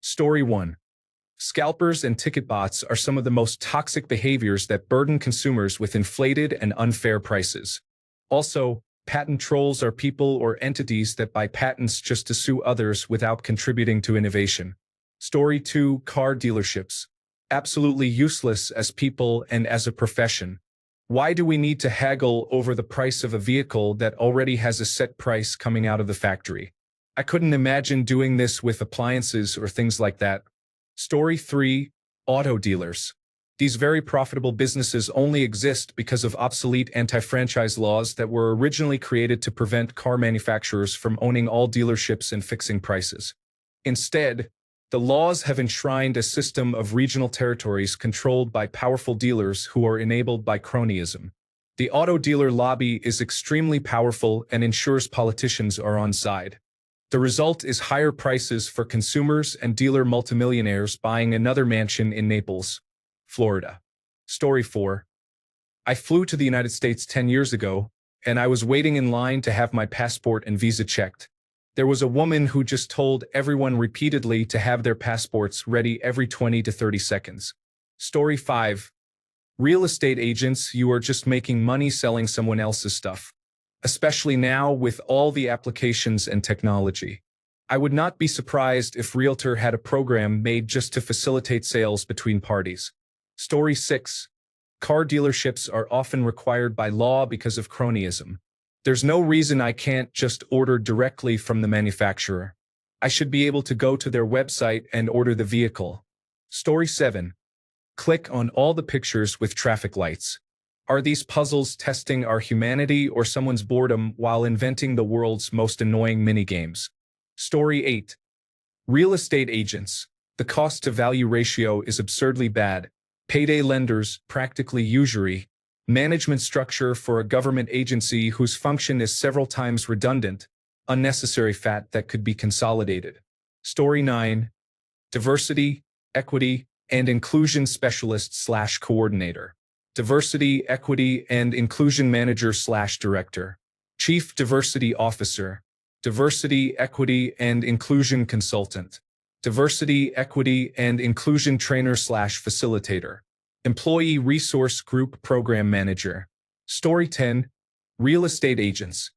Story 1. Scalpers and ticket bots are some of the most toxic behaviors that burden consumers with inflated and unfair prices. Also, patent trolls are people or entities that buy patents just to sue others without contributing to innovation. Story 2. Car dealerships. Absolutely useless as people and as a profession. Why do we need to haggle over the price of a vehicle that already has a set price coming out of the factory? I couldn't imagine doing this with appliances or things like that. Story 3. Auto dealers. These very profitable businesses only exist because of obsolete anti-franchise laws that were originally created to prevent car manufacturers from owning all dealerships and fixing prices. Instead, the laws have enshrined a system of regional territories controlled by powerful dealers who are enabled by cronyism. The auto dealer lobby is extremely powerful and ensures politicians are on side. The result is higher prices for consumers and dealer multimillionaires buying another mansion in Naples, Florida. Story 4. I flew to the United States 10 years ago, and I was waiting in line to have my passport and visa checked. There was a woman who just told everyone repeatedly to have their passports ready every 20 to 30 seconds. Story 5. Real estate agents, you are just making money selling someone else's stuff. Especially now with all the applications and technology. I would not be surprised if Realtor had a program made just to facilitate sales between parties. Story 6. Car dealerships are often required by law because of cronyism. There's no reason I can't just order directly from the manufacturer. I should be able to go to their website and order the vehicle. Story 7. Click on all the pictures with traffic lights. Are these puzzles testing our humanity or someone's boredom while inventing the world's most annoying minigames? Story 8. Real estate agents. The cost-to-value ratio is absurdly bad. Payday lenders, practically usury. Management structure for a government agency whose function is several times redundant. Unnecessary fat that could be consolidated. Story 9. Diversity, equity, and inclusion specialist/coordinator. Diversity, Equity, and Inclusion Manager/Director. Chief Diversity Officer. Diversity, Equity, and Inclusion Consultant. Diversity, Equity, and Inclusion Trainer/Facilitator. Employee Resource Group Program Manager. Story 10. Real estate agents.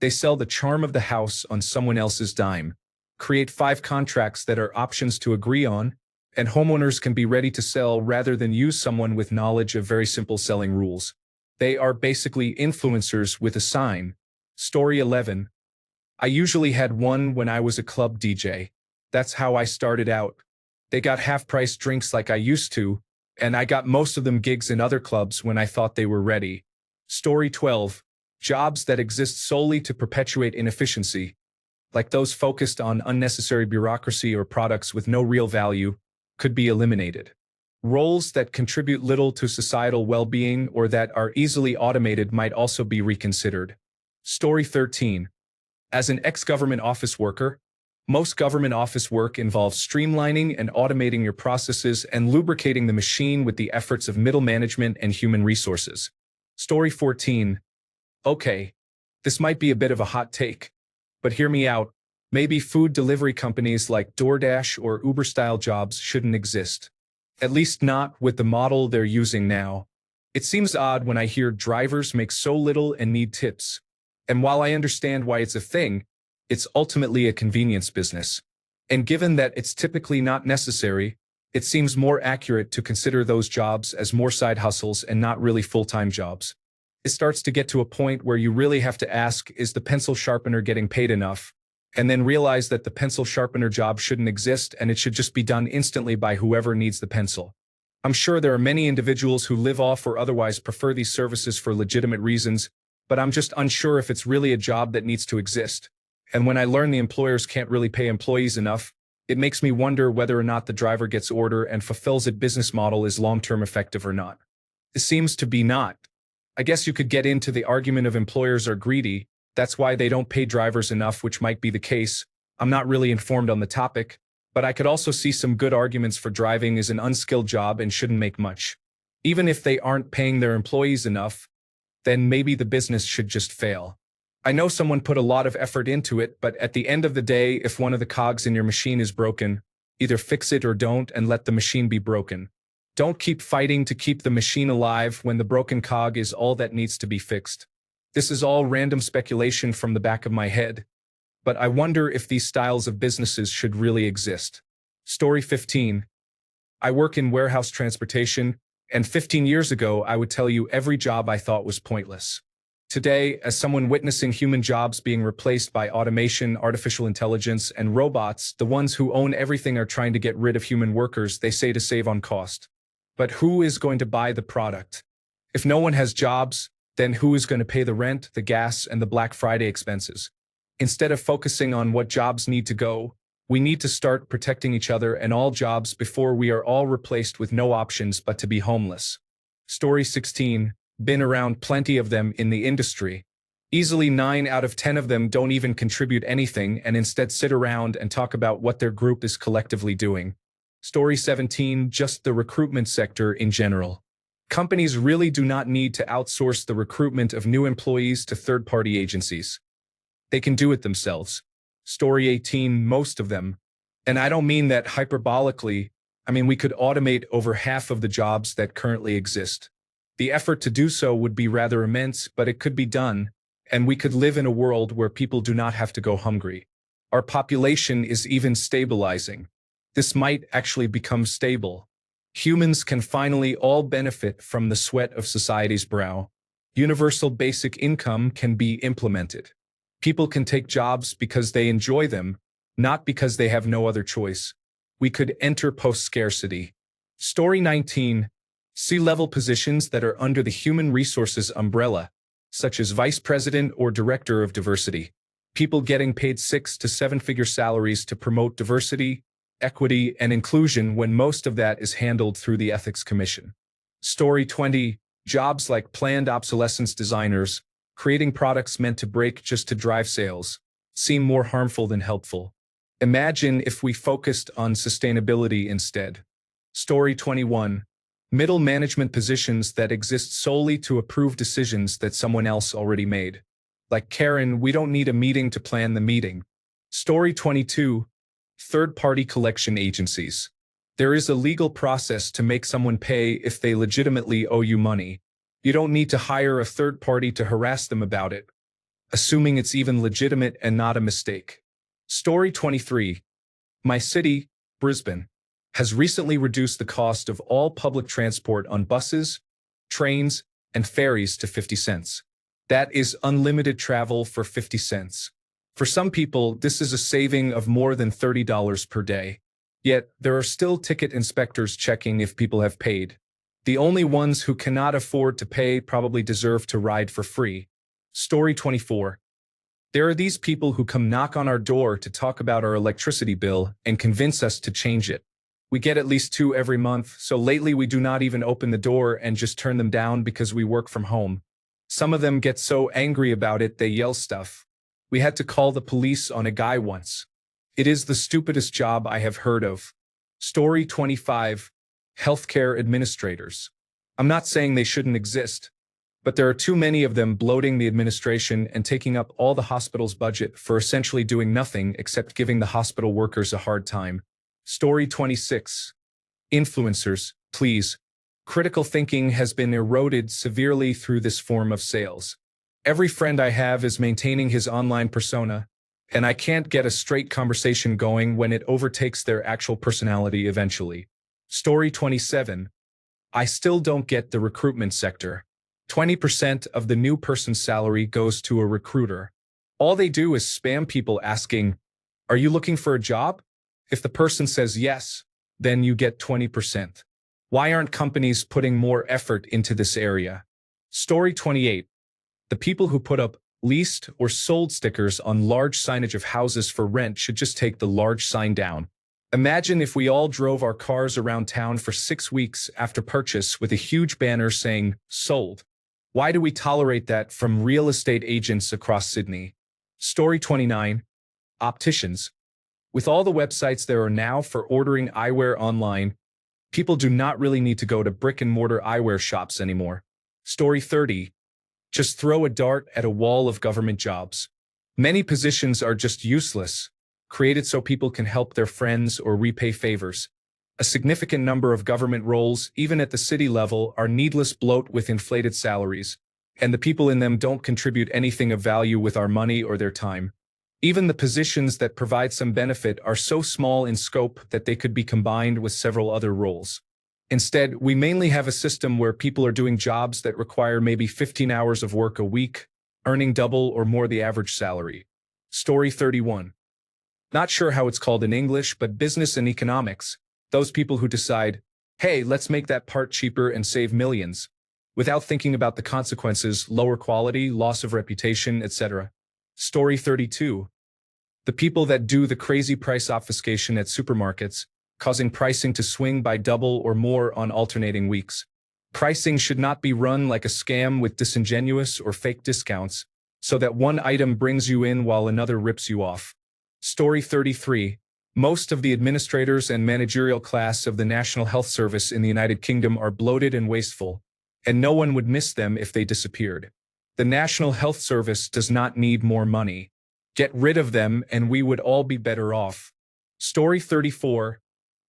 They sell the charm of the house on someone else's dime. Create 5 contracts that are options to agree on, and homeowners can be ready to sell rather than use someone with knowledge of very simple selling rules. They are basically influencers with a sign. Story 11. I usually had one when I was a club DJ. That's how I started out. They got half-price drinks like I used to, and I got most of them gigs in other clubs when I thought they were ready. Story 12. Jobs that exist solely to perpetuate inefficiency, like those focused on unnecessary bureaucracy or products with no real value, could be eliminated. Roles that contribute little to societal well-being or that are easily automated might also be reconsidered. Story 13. As an ex-government office worker, most government office work involves streamlining and automating your processes and lubricating the machine with the efforts of middle management and human resources. Story 14. Okay, this might be a bit of a hot take, but hear me out. Maybe food delivery companies like DoorDash or Uber-style jobs shouldn't exist. At least not with the model they're using now. It seems odd when I hear drivers make so little and need tips. And while I understand why it's a thing, it's ultimately a convenience business. And given that it's typically not necessary, it seems more accurate to consider those jobs as more side hustles and not really full-time jobs. It starts to get to a point where you really have to ask, is the pencil sharpener getting paid enough? And then realize that the pencil sharpener job shouldn't exist and it should just be done instantly by whoever needs the pencil. I'm sure there are many individuals who live off or otherwise prefer these services for legitimate reasons, but I'm just unsure if it's really a job that needs to exist. And when I learn the employers can't really pay employees enough, it makes me wonder whether or not the driver gets order and fulfills it business model is long-term effective or not. It seems to be not. I guess you could get into the argument of employers are greedy. That's why they don't pay drivers enough, which might be the case. I'm not really informed on the topic, but I could also see some good arguments for driving is an unskilled job and shouldn't make much. Even if they aren't paying their employees enough, then maybe the business should just fail. I know someone put a lot of effort into it, but at the end of the day, if one of the cogs in your machine is broken, Either fix it or don't and let the machine be broken. Don't keep fighting to keep the machine alive when the broken cog is all that needs to be fixed. This is all random speculation from the back of my head, but I wonder if these styles of businesses should really exist. Story 15. I work in warehouse transportation, and 15 years ago I would tell you every job I thought was pointless. Today, as someone witnessing human jobs being replaced by automation, artificial intelligence, and robots, the ones who own everything are trying to get rid of human workers, they say to save on cost. But who is going to buy the product? If no one has jobs, then who is going to pay the rent, the gas, and the Black Friday expenses? Instead of focusing on what jobs need to go, we need to start protecting each other and all jobs before we are all replaced with no options but to be homeless. Story 16. Been around plenty of them in the industry. Easily 9 out of 10 of them don't even contribute anything and instead sit around and talk about what their group is collectively doing. Story 17. Just the recruitment sector in general. Companies really do not need to outsource the recruitment of new employees to third-party agencies. They can do it themselves. Story 18. Most of them. And I don't mean that hyperbolically. I mean we could automate over half of the jobs that currently exist. The effort to do so would be rather immense, but it could be done, and we could live in a world where people do not have to go hungry. Our population is even stabilizing. This might actually become stable. Humans can finally all benefit from the sweat of society's brow. Universal basic income can be implemented. People can take jobs because they enjoy them, not because they have no other choice. We could enter post-scarcity. Story 19. C-level positions that are under the human resources umbrella, such as vice president or director of diversity. People getting paid 6 to 7-figure salaries to promote diversity, equity, and inclusion when most of that is handled through the Ethics Commission. Story 20. Jobs like planned obsolescence designers, creating products meant to break just to drive sales, seem more harmful than helpful. Imagine if we focused on sustainability instead. Story 21. Middle management positions that exist solely to approve decisions that someone else already made. Like Karen, we don't need a meeting to plan the meeting. Story 22. Third-party collection agencies. There is a legal process to make someone pay if they legitimately owe you money. You don't need to hire a third party to harass them about it, assuming it's even legitimate and not a mistake. Story 23. My city, Brisbane, has recently reduced the cost of all public transport on buses, trains, and ferries to 50 cents. That is unlimited travel for 50 cents. For some people, this is a saving of more than $30 per day. Yet, there are still ticket inspectors checking if people have paid. The only ones who cannot afford to pay probably deserve to ride for free. Story 24. There are these people who come knock on our door to talk about our electricity bill and convince us to change it. We get at least 2 every month, so lately we do not even open the door and just turn them down because we work from home. Some of them get so angry about it they yell stuff. We had to call the police on a guy once. It is the stupidest job I have heard of. Story 25. Healthcare administrators. I'm not saying they shouldn't exist, but there are too many of them bloating the administration and taking up all the hospital's budget for essentially doing nothing except giving the hospital workers a hard time. Story 26. Influencers, please. Critical thinking has been eroded severely through this form of sales. Every friend I have is maintaining his online persona, and I can't get a straight conversation going when it overtakes their actual personality eventually. Story 27. I still don't get the recruitment sector. 20% of the new person's salary goes to a recruiter. All they do is spam people asking, "Are you looking for a job?" If the person says yes, then you get 20%. Why aren't companies putting more effort into this area? Story 28. The people who put up leased or sold stickers on large signage of houses for rent should just take the large sign down. Imagine if we all drove our cars around town for 6 weeks after purchase with a huge banner saying, "Sold." Why do we tolerate that from real estate agents across Sydney? Story 29. Opticians. With all the websites there are now for ordering eyewear online, people do not really need to go to brick-and-mortar eyewear shops anymore. Story 30. Just throw a dart at a wall of government jobs. Many positions are just useless. created so people can help their friends or repay favors. A significant number of government roles, even at the city level, are needless bloat with inflated salaries, and the people in them don't contribute anything of value with our money or their time. Even the positions that provide some benefit are so small in scope that they could be combined with several other roles. Instead, we mainly have a system where people are doing jobs that require maybe 15 hours of work a week, earning double or more the average salary. Story 31. Not sure how it's called in English, but business and economics. Those people who decide, hey, let's make that part cheaper and save millions, without thinking about the consequences, lower quality, loss of reputation, etc. Story 32. The people that do the crazy price obfuscation at supermarkets, causing pricing to swing by double or more on alternating weeks. Pricing should not be run like a scam with disingenuous or fake discounts, so that one item brings you in while another rips you off. Story 33. Most of the administrators and managerial class of the National Health Service in the United Kingdom are bloated and wasteful, and no one would miss them if they disappeared. The National Health Service does not need more money. Get rid of them and we would all be better off. Story 34.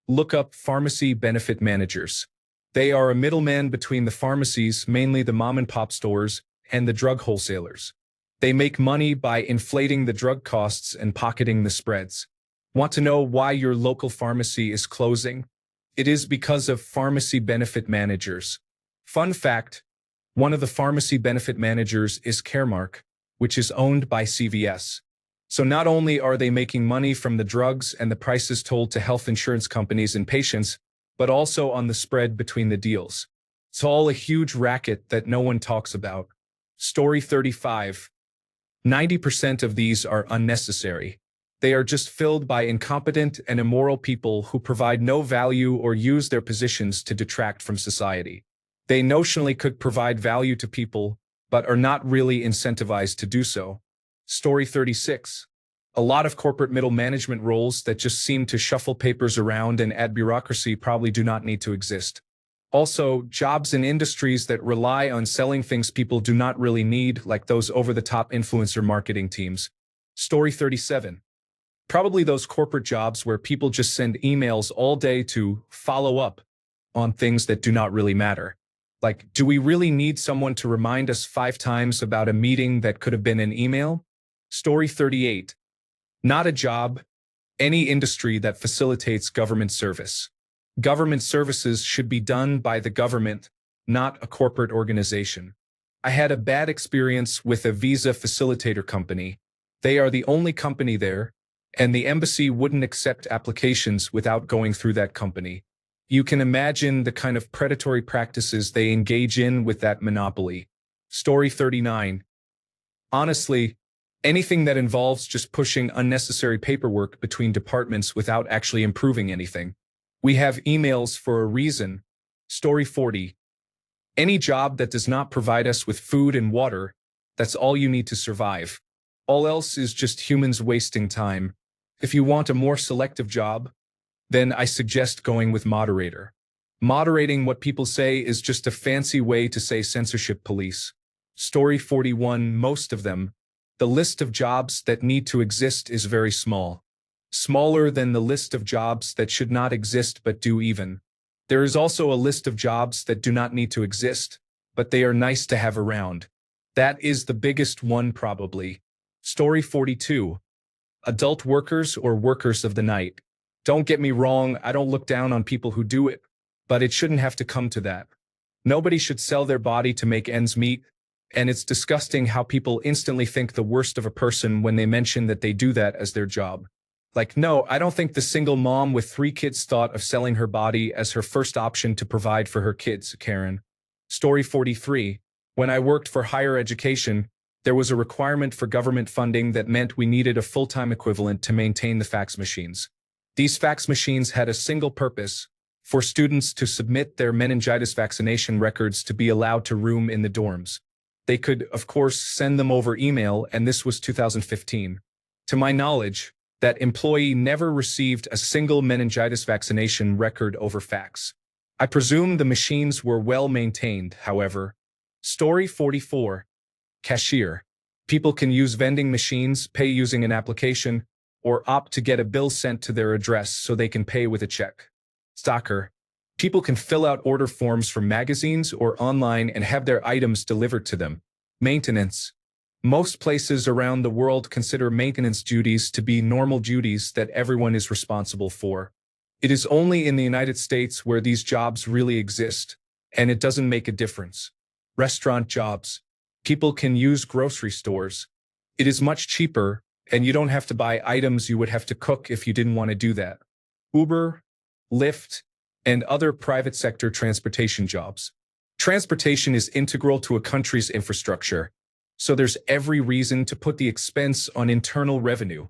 Look up pharmacy benefit managers. They are a middleman between the pharmacies, mainly the mom-and-pop stores, and the drug wholesalers. They make money by inflating the drug costs and pocketing the spreads. Want to know why your local pharmacy is closing? It is because of pharmacy benefit managers. Fun fact, one of the pharmacy benefit managers is Caremark, which is owned by CVS. So not only are they making money from the drugs and the prices told to health insurance companies and patients, but also on the spread between the deals. It's all a huge racket that no one talks about. Story 35. 90% of these are unnecessary. They are just filled by incompetent and immoral people who provide no value or use their positions to detract from society. They notionally could provide value to people, but are not really incentivized to do so. Story 36. A lot of corporate middle management roles that just seem to shuffle papers around and add bureaucracy probably do not need to exist. Also, jobs in industries that rely on selling things people do not really need, like those over-the-top influencer marketing teams. Story 37. Probably those corporate jobs where people just send emails all day to follow up on things that do not really matter. Like, do we really need someone to remind us 5 times about a meeting that could have been an email? Story 38. Not a job, any industry that facilitates government service. Government services should be done by the government, not a corporate organization. I had a bad experience with a visa facilitator company. They are the only company there, and the embassy wouldn't accept applications without going through that company. You can imagine the kind of predatory practices they engage in with that monopoly. Story 39. Honestly, anything that involves just pushing unnecessary paperwork between departments without actually improving anything. We have emails for a reason. Story 40. Any job that does not provide us with food and water, that's all you need to survive. All else is just humans wasting time. If you want a more selective job, then I suggest going with moderator. Moderating what people say is just a fancy way to say censorship police. Story 41. Most of them. The list of jobs that need to exist is very small. Smaller than the list of jobs that should not exist but do even. There is also a list of jobs that do not need to exist, but they are nice to have around. That is the biggest one probably. Story 42. Adult workers or workers of the night. Don't get me wrong, I don't look down on people who do it, but it shouldn't have to come to that. Nobody should sell their body to make ends meet, and it's disgusting how people instantly think the worst of a person when they mention that they do that as their job. Like, no, I don't think the single mom with 3 kids thought of selling her body as her first option to provide for her kids, Karen. Story 43. When I worked for higher education, there was a requirement for government funding that meant we needed a full-time equivalent to maintain the fax machines. These fax machines had a single purpose: for students to submit their meningitis vaccination records to be allowed to room in the dorms. They could, of course, send them over email, and this was 2015. To my knowledge, that employee never received a single meningitis vaccination record over fax. I presume the machines were well maintained, however. Story 44. Cashier. People can use vending machines, pay using an application, or opt to get a bill sent to their address so they can pay with a check. Soccer. People can fill out order forms from magazines or online and have their items delivered to them. Maintenance. Most places around the world consider maintenance duties to be normal duties that everyone is responsible for. It is only in the United States where these jobs really exist, and it doesn't make a difference. Restaurant jobs. People can use grocery stores. It is much cheaper, and you don't have to buy items you would have to cook if you didn't want to do that. Uber, Lyft, and other private sector transportation jobs. Transportation is integral to a country's infrastructure, so there's every reason to put the expense on internal revenue.